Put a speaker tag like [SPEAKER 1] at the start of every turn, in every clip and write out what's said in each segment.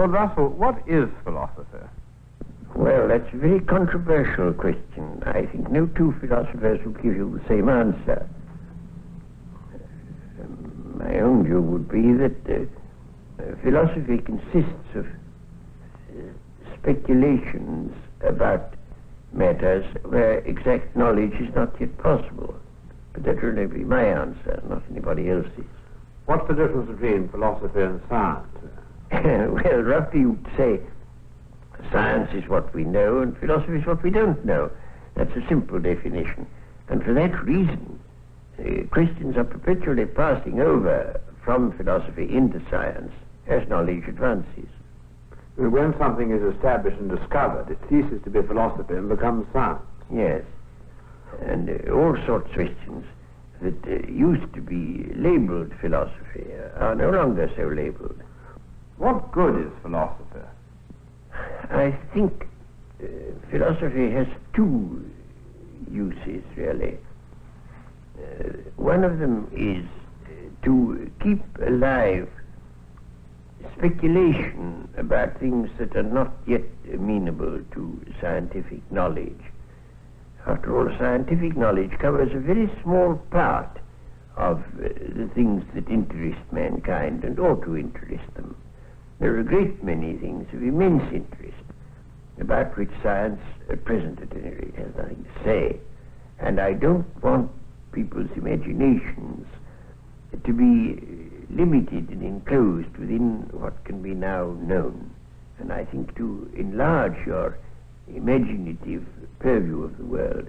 [SPEAKER 1] Lord Russell, what is philosophy?
[SPEAKER 2] Well, that's a very controversial question. I think no two philosophers will give you the same answer. My own view would be that philosophy consists of speculations about matters where exact knowledge is not yet possible. But that will only be my answer, not anybody else's.
[SPEAKER 1] What's the difference between philosophy and science?
[SPEAKER 2] Well, roughly you'd say science is what we know and philosophy is what we don't know. That's a simple definition. And for that reason, Christians are perpetually passing over from philosophy into science as knowledge advances.
[SPEAKER 1] When something is established and discovered, it ceases to be philosophy and becomes science.
[SPEAKER 2] Yes. And all sorts of questions that used to be labeled philosophy are no longer so labeled.
[SPEAKER 1] What good is philosophy?
[SPEAKER 2] I think philosophy has two uses, really. One of them is to keep alive speculation about things that are not yet amenable to scientific knowledge. After all, scientific knowledge covers a very small part of the things that interest mankind and ought to interest them. There are a great many things of immense interest about which science, at present at any rate, has nothing to say. And I don't want people's imaginations to be limited and enclosed within what can be now known. And I think to enlarge your imaginative purview of the world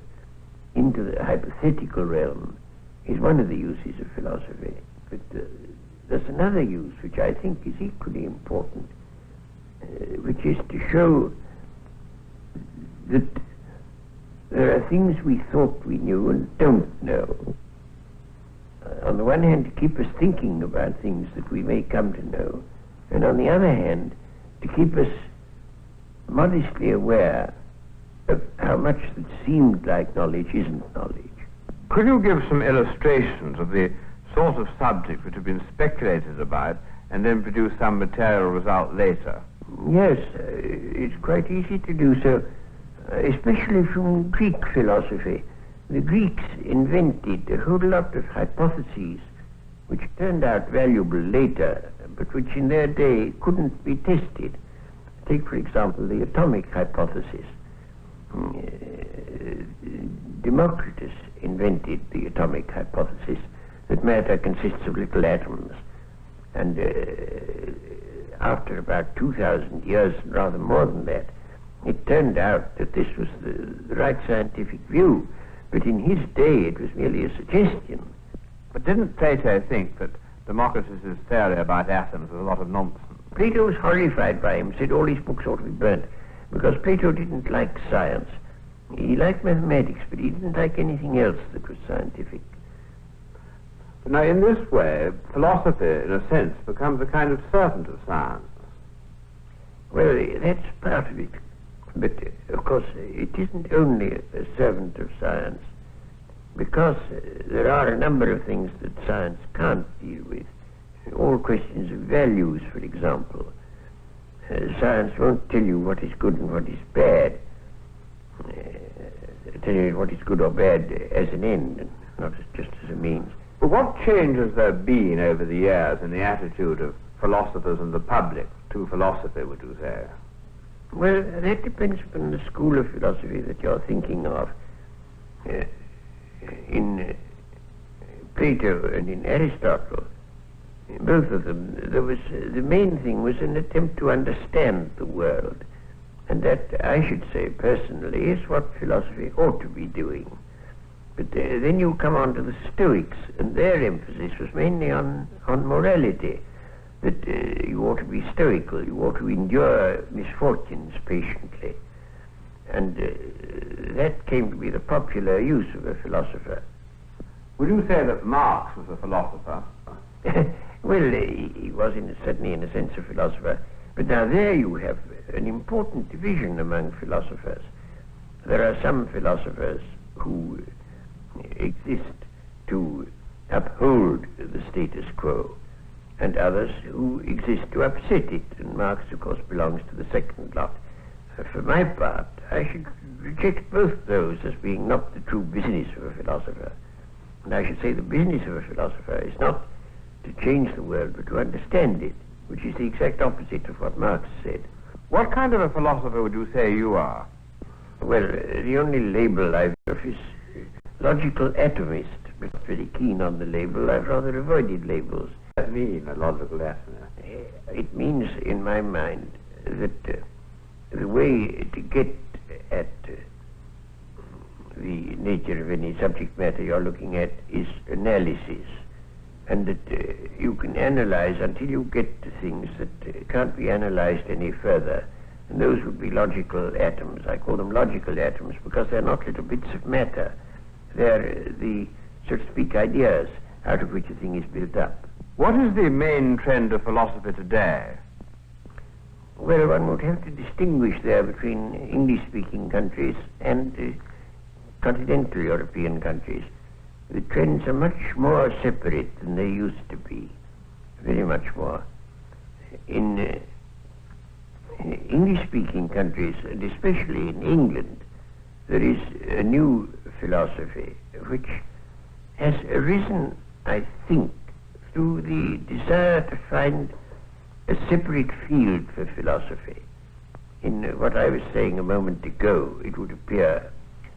[SPEAKER 2] into the hypothetical realm is one of the uses of philosophy. But there's another use which I think is equally important, which is to show that there are things we thought we knew and don't know. On the one hand, to keep us thinking about things that we may come to know, and on the other hand, to keep us modestly aware of how much that seemed like knowledge isn't knowledge.
[SPEAKER 1] Could you give some illustrations of the sort of subjects which have been speculated about and then produce some material result later?
[SPEAKER 2] Yes, it's quite easy to do so, especially from Greek philosophy. The Greeks invented a whole lot of hypotheses which turned out valuable later, but which in their day couldn't be tested. Take, for example, the atomic hypothesis. Democritus invented the atomic hypothesis that matter consists of little atoms. And after about 2,000 years, rather more than that, it turned out that this was the right scientific view. But in his day, it was merely a suggestion.
[SPEAKER 1] But didn't Plato think that Democritus's theory about atoms was a lot of nonsense?
[SPEAKER 2] Plato was horrified by him, said all his books ought to be burnt, because Plato didn't like science. He liked mathematics, but he didn't like anything else that was scientific.
[SPEAKER 1] But now, in this way, philosophy, in a sense, becomes a kind of servant of science.
[SPEAKER 2] Well, that's part of it. But, of course, it isn't only a servant of science, because there are a number of things that science can't deal with. All questions of values, for example. Science won't tell you what is good and what is bad. Tell you what is good or bad as an end, and not just as a means.
[SPEAKER 1] But what change has there been over the years in the attitude of philosophers and the public to philosophy, would you say?
[SPEAKER 2] Well, that depends upon the school of philosophy that you're thinking of. In Plato and in Aristotle, both of them, the main thing was an attempt to understand the world. And that, I should say personally, is what philosophy ought to be doing. But then you come on to the Stoics, and their emphasis was mainly on morality. That you ought to be stoical, you ought to endure misfortunes patiently. And that came to be the popular use of a philosopher.
[SPEAKER 1] Would you say that Marx was a philosopher?
[SPEAKER 2] Well, he was certainly in a sense a philosopher. But now there you have an important division among philosophers. There are some philosophers who exist to uphold the status quo, and others who exist to upset it, and Marx, of course, belongs to the second lot. For my part, I should reject both those as being not the true business of a philosopher. And I should say the business of a philosopher is not to change the world, but to understand it, which is the exact opposite of what Marx said.
[SPEAKER 1] What kind of a philosopher would you say you are?
[SPEAKER 2] Well, the only label I've of is logical atomist, but very keen on the label. I've rather avoided labels.
[SPEAKER 1] What does that mean, a logical atomist?
[SPEAKER 2] It means, in my mind, that the way to get at the nature of any subject matter you're looking at is analysis, and that you can analyze until you get to things that can't be analyzed any further. And those would be logical atoms. I call them logical atoms because they're not little bits of matter. They're the, so to speak, ideas out of which a thing is built up.
[SPEAKER 1] What is the main trend of philosophy today?
[SPEAKER 2] Well, one would have to distinguish there between English-speaking countries and continental European countries. The trends are much more separate than they used to be, very much more. In English-speaking countries, and especially in England, there is a new philosophy which has arisen, I think, through the desire to find a separate field for philosophy. In what I was saying a moment ago, it would appear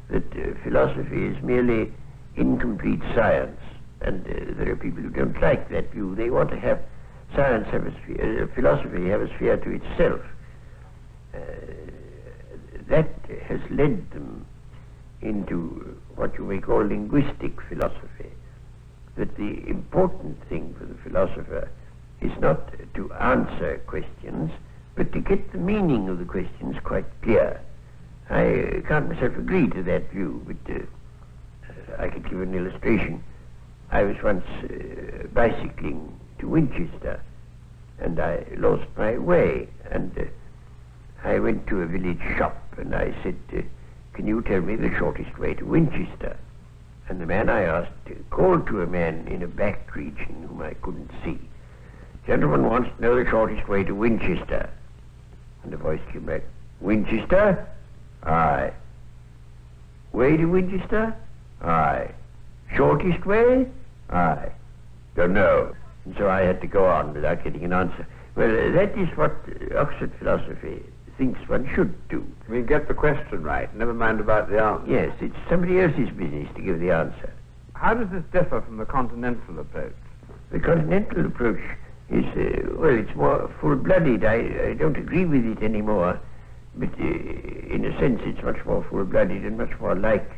[SPEAKER 2] that philosophy is merely incomplete science, and there are people who don't like that view. They want to have science have a sphere, philosophy have a sphere to itself. That has led them into what you may call linguistic philosophy, that the important thing for the philosopher is not to answer questions, but to get the meaning of the questions quite clear. I can't myself agree to that view, but I could give an illustration. I was once bicycling to Winchester, and I lost my way, and I went to a village shop, and I said, can you tell me the shortest way to Winchester? And the man I asked called to a man in a back region whom I couldn't see. Gentleman wants to know the shortest way to Winchester. And the voice came back, Winchester? Aye. Way to Winchester? Aye. Shortest way? Aye. Don't know. And so I had to go on without getting an answer. Well, that is what Oxford philosophy thinks one should do.
[SPEAKER 1] We get the question right, never mind about the answer.
[SPEAKER 2] Yes, it's somebody else's business to give the answer.
[SPEAKER 1] How does this differ from the continental approach?
[SPEAKER 2] The continental approach is, well, it's more full-blooded. I don't agree with it anymore, but in a sense it's much more full-blooded and much more like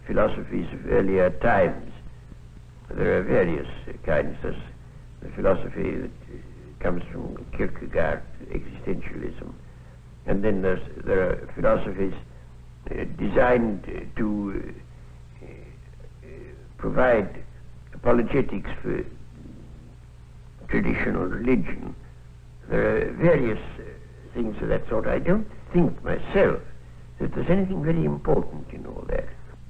[SPEAKER 2] philosophies of earlier times. There are various kinds. There's the philosophy that comes from Kierkegaard, existentialism. And then there are philosophies designed to provide apologetics for traditional religion. There are various things of that sort. I don't think myself that there's anything very important in all that.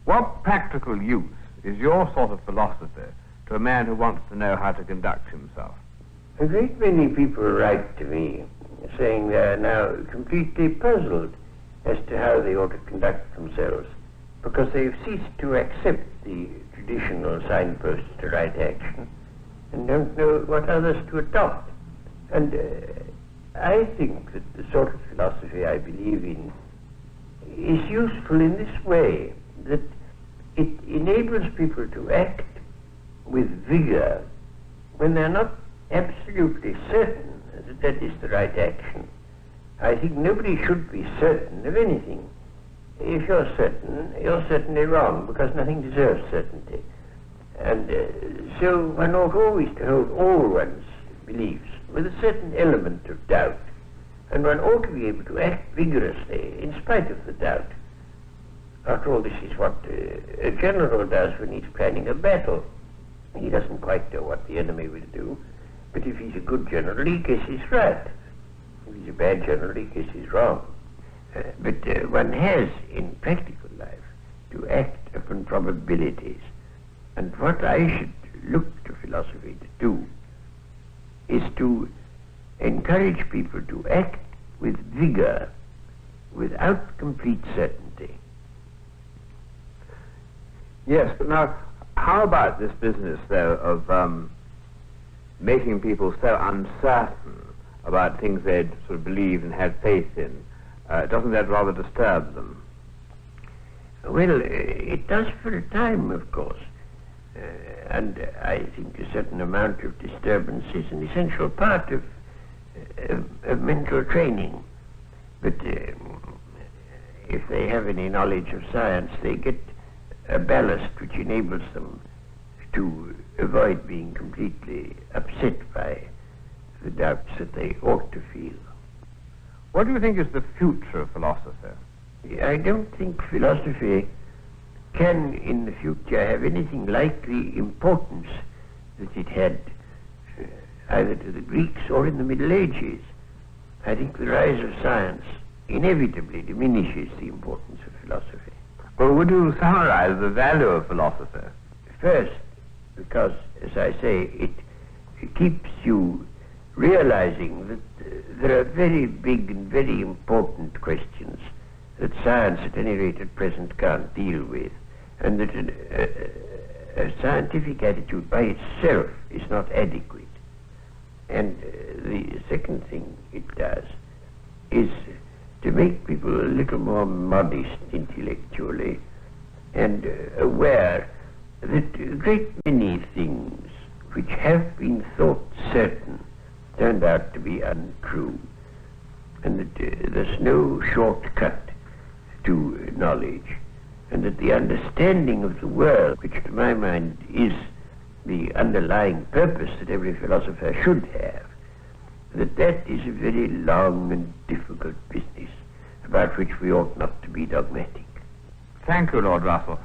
[SPEAKER 1] What practical use is your sort of philosophy to a man who wants to know how to conduct himself?
[SPEAKER 2] A great many people write to me saying they are now completely puzzled as to how they ought to conduct themselves, because they've ceased to accept the traditional signposts to right action and don't know what others to adopt. And I think that the sort of philosophy I believe in is useful in this way, that it enables people to act with vigor when they're not absolutely certain that that is the right action. I think nobody should be certain of anything. If you're certain, you're certainly wrong, because nothing deserves certainty. And so one ought always to hold all one's beliefs with a certain element of doubt, and one ought to be able to act vigorously in spite of the doubt. After all, this is what a general does when he's planning a battle. He doesn't quite know what the enemy will do, but if he's a good general, he guesses right. If he's a bad general, he guesses wrong. But one has, in practical life, to act upon probabilities. And what I should look to philosophy to do is to encourage people to act with vigor, without complete certainty.
[SPEAKER 1] Yes, but now, how about this business, though, of making people so uncertain about things they'd sort of believed and had faith in? Doesn't that rather disturb them?
[SPEAKER 2] Well, it does for a time, of course. And I think a certain amount of disturbance is an essential part of mental training. But if they have any knowledge of science, they get a ballast which enables them to avoid being completely upset by the doubts that they ought to feel.
[SPEAKER 1] What do you think is the future of philosophy?
[SPEAKER 2] I don't think philosophy can in the future have anything like the importance that it had either to the Greeks or in the Middle Ages. I think the rise of science inevitably diminishes the importance of philosophy.
[SPEAKER 1] Well, would you summarize the value of philosophy?
[SPEAKER 2] First, because, as I say, it keeps you realizing that there are very big and very important questions that science, at any rate at present, can't deal with, and that a scientific attitude by itself is not adequate. And the second thing it does is to make people a little more modest intellectually and aware that a great many things which have been thought certain turned out to be untrue, and that there's no shortcut to knowledge, and that the understanding of the world, which to my mind is the underlying purpose that every philosopher should have, that is a very long and difficult business about which we ought not to be dogmatic.
[SPEAKER 1] Thank you, Lord Russell.